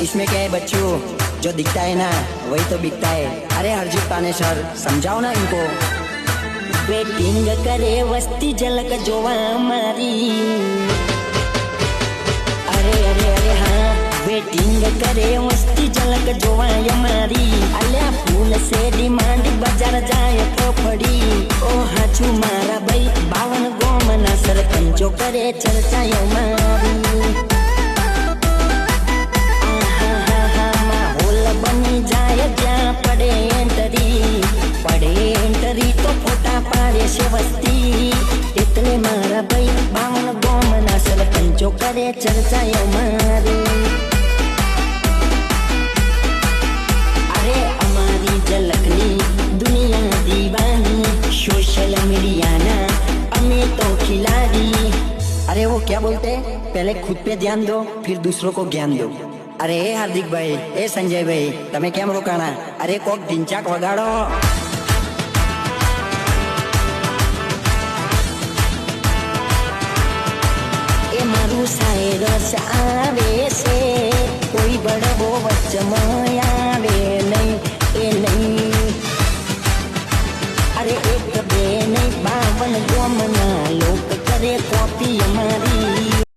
इसमें क्या है बच्चों, जो दिखता है ना वही तो बिकता है। अरे हरजीत तानेश्वर समझाओ ना इनको। वेटिंग करे वस्ती झलक जोवा मारी, अरे अरे अरे हाँ वेटिंग करे वस्ती झलक जोवा मारी। अल्या फूल से डिमांड बाजार जाए तो पड़ी। ओ हाचू मारा भाई 52 गोमना सरपंचो करे चर्चा मारी। बनी जाए ज्યાં પડે એન્ટરી તો ફોટા પાડે છે વસ્તી। એટલે મારા ભાઈ 52 ગોમના સરપંચો કરે ચર્ચા અમારી। અરે અમારી ઝલકની દુનિયા દીવાની, સોશિયલ મીડિયાના અમે તો ખિલાડી। अरे वो क्या बोलते हैं, पहले खुद पे ध्यान दो फिर दूसरों को ज्ञान दो। अरे हार्दिक भाई, ए संजय भाई, तमे केम रोकाणा? अरे कोक ढींचाक वगाड़ो। ए मारू सायरस आवे से, कोई बड़बो वच्चमा